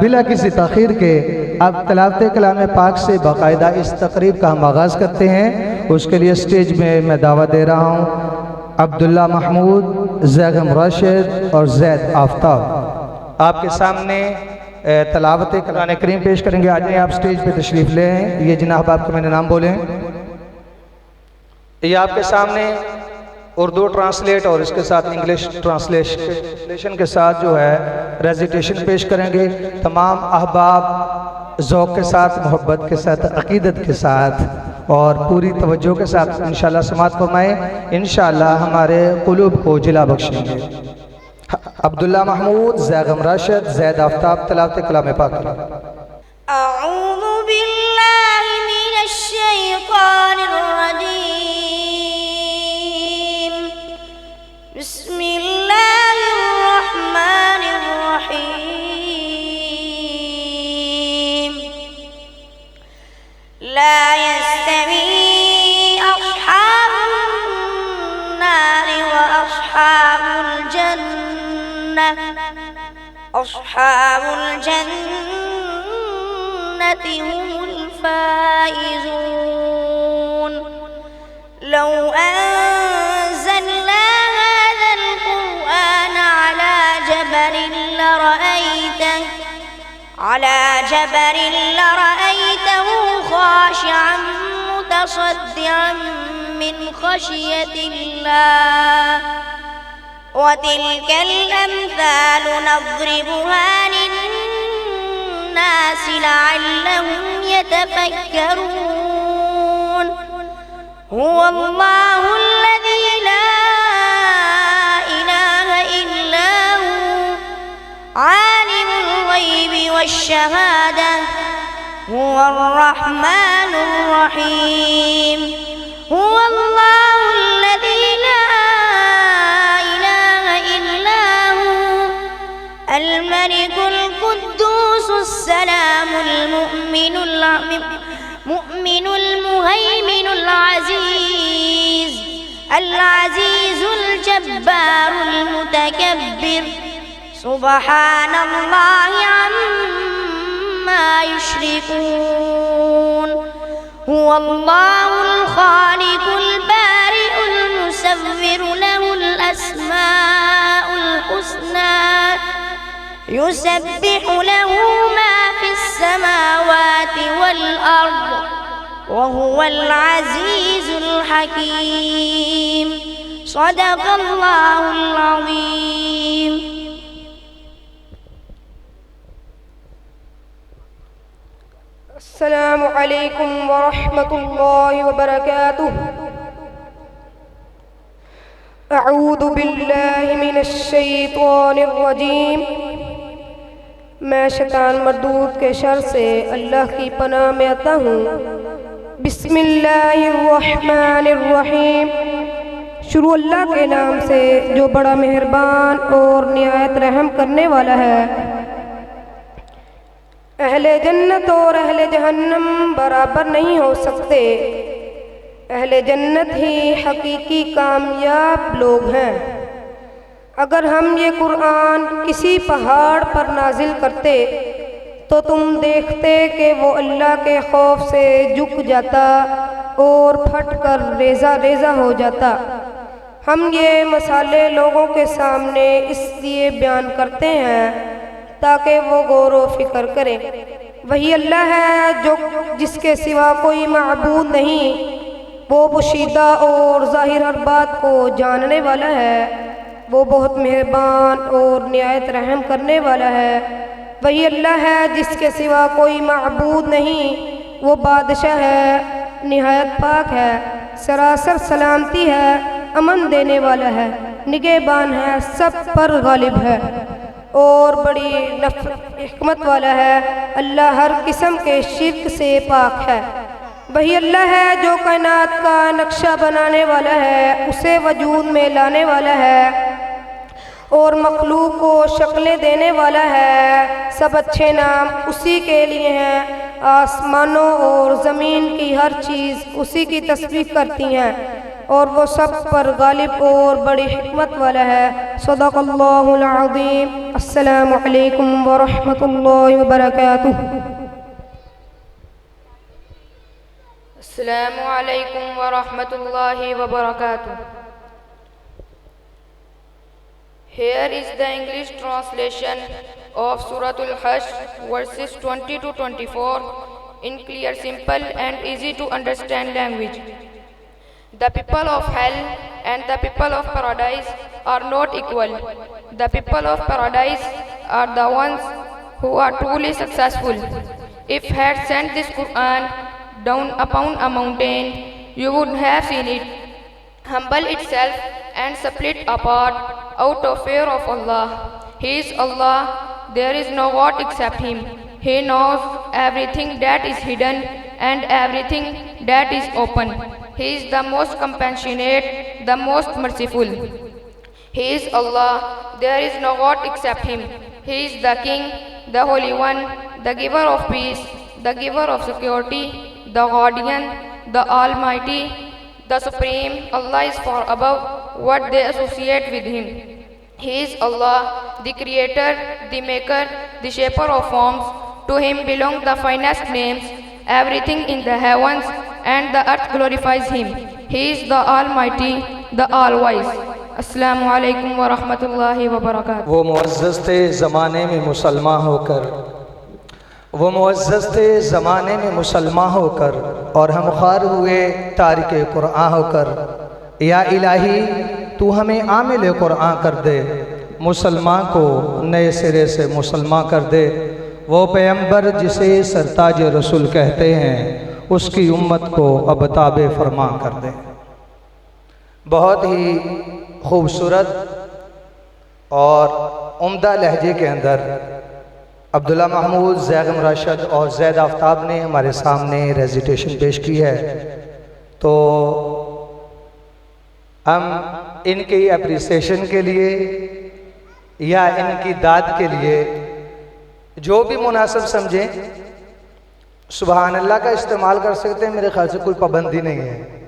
بلا کسی تاخیر کے اب تلاوت کلام پاک سے باقاعدہ اس تقریب کا ہم آغاز کرتے ہیں۔ اس کے لیے سٹیج میں میں دعوت دے رہا ہوں عبداللہ محمود، زیغم راشد اور زید آفتاب۔ آپ کے سامنے تلاوت کلام کریم پیش کریں گے۔ آج آپ سٹیج پہ تشریف لے ہیں۔ یہ جناب آپ کو میں نے نام بولے ہیں۔ یہ آپ کے سامنے اردو ٹرانسلیٹ اور اس کے ساتھ انگلش ٹرانسلیشن کے ساتھ جو ہے ریزیٹیشن پیش کریں گے۔ تمام احباب ذوق کے ساتھ، محبت کے ساتھ، عقیدت کے ساتھ اور پوری توجہ کے ساتھ انشاءاللہ سماعت فرمائیں۔ انشاءاللہ ہمارے قلوب کو جلا بخشیں گے۔ عبداللہ محمود، زیغم راشد، زید آفتاب، تلاوت کلام پاک۔ اعوذ باللہ من الشیطان الرجیم، بسم اللہ الرحمن الرحیم۔ لا يستوی اصحاب النار واصحاب الجنہ، اصحاب الجنہ هم الفائزون۔ لو أنزلنا هذا القرآن على جبل لرأيته خاشعا متصدعا من خشية الله، وتلك الأمثال نضربها للناس لعلهم يتفكرون۔ هو الله الذي لا إله إلا هو، عالم الغيب والشهادة، هو الرحمن الرحيم۔ هو الله الذي لا إله إلا هو، الملك القدوس السلام المؤمن المهيمن العزيز الجبار المتكبر، سبحان الله عما يشركون۔ هو الله الخالق البارئ المصور، له الأسماء الحسنى، يسبح له ما في السماوات والأرض، وهو العزيز الحكيم۔ صدق الله العظيم۔ السلام علیکم ورحمۃ اللہ وبرکاتہ۔ اعوذ باللہ من الشیطان الرجیم، میں شیطان مردود کے شر سے اللہ کی پناہ میں آتا ہوں۔ بسم اللہ الرحمن الرحیم، شروع اللہ کے نام سے جو بڑا مہربان اور نہایت رحم کرنے والا ہے۔ اہل جنت اور اہل جہنم برابر نہیں ہو سکتے، اہل جنت ہی حقیقی کامیاب لوگ ہیں۔ اگر ہم یہ قرآن کسی پہاڑ پر نازل کرتے تو تم دیکھتے کہ وہ اللہ کے خوف سے جھک جاتا اور پھٹ کر ریزہ ریزہ ہو جاتا۔ ہم یہ مسئلے لوگوں کے سامنے اس لیے بیان کرتے ہیں تاکہ وہ غور و فکر کریں۔ وہی اللہ ہے جس کے سوا کوئی معبود نہیں، وہ پوشیدہ اور ظاہر ہر بات کو جاننے والا ہے، وہ بہت مہربان اور نہایت رحم کرنے والا ہے۔ وہی اللہ ہے جس کے سوا کوئی معبود نہیں، وہ بادشاہ ہے، نہایت پاک ہے، سراسر سلامتی ہے، امن دینے والا ہے، نگہبان ہے، سب پر غالب ہے اور بڑی حکمت والا ہے۔ اللہ ہر قسم کے شرک سے پاک ہے۔ وہی اللہ ہے جو کائنات کا نقشہ بنانے والا ہے، اسے وجود میں لانے والا ہے اور مخلوق کو شکلیں دینے والا ہے۔ سب اچھے نام اسی کے لیے ہیں، آسمانوں اور زمین کی ہر چیز اسی کی تسبیح کرتی ہیں اور وہ سب پر غالب اور بڑی حکمت والا ہے۔ صدق اللہ العظیم. السلام علیکم ورحمۃ اللہ وبرکاتہ. السلام علیکم ورحمۃ اللہ وبرکاتہ. Here is the English translation of Surah Al-Hashr, verses 20 to 24, in clear, simple and easy to understand language. The people of hell and the people of paradise are not equal. The people of paradise are the ones who are truly successful. If had sent this Quran down upon a mountain, you would have seen it humble itself and split apart out of fear of Allah. He is Allah, there is no God except Him. He knows everything that is hidden and everything that is open. He is the most compassionate, the most merciful. He is Allah, there is no God except Him. He is the King, the Holy One, the giver of peace, the giver of security, the guardian, the Almighty, the Supreme. Allah is far above what they associate with Him. He is Allah, the Creator, the Maker, the Shaper of forms. To Him belong the finest names. Everything in the heavens and the earth glorifies Him. He is the Almighty, the All-Wise. السلام علیکم ورحمۃ اللہ وبرکاتہ. وہ معزز تھے زمانے میں مسلمان ہو کر، وہ معزز تھے زمانے میں مسلمان ہو کر، اور ہم خوار ہوئے تارک قرآن ہو کر. یا الہی تو ہمیں عامل قرآن کر دے، مسلمان کو نئے سرے سے مسلمان کر دے. وہ پیغمبر جسے سرتاج رسول کہتے ہیں، اس کی امت کو اب تابع فرما کر دے. بہت ہی خوبصورت اور عمدہ لہجے کے اندر عبداللہ محمود، زیغم راشد اور زید آفتاب نے ہمارے سامنے ریزیٹیشن پیش کی ہے. تو ہم ان کی اپریسیشن کے لیے یا ان کی داد کے لیے جو بھی مناسب سمجھیں سبحان اللہ کا استعمال کر سکتے ہیں. میرے خیال سے کوئی پابندی نہیں ہے.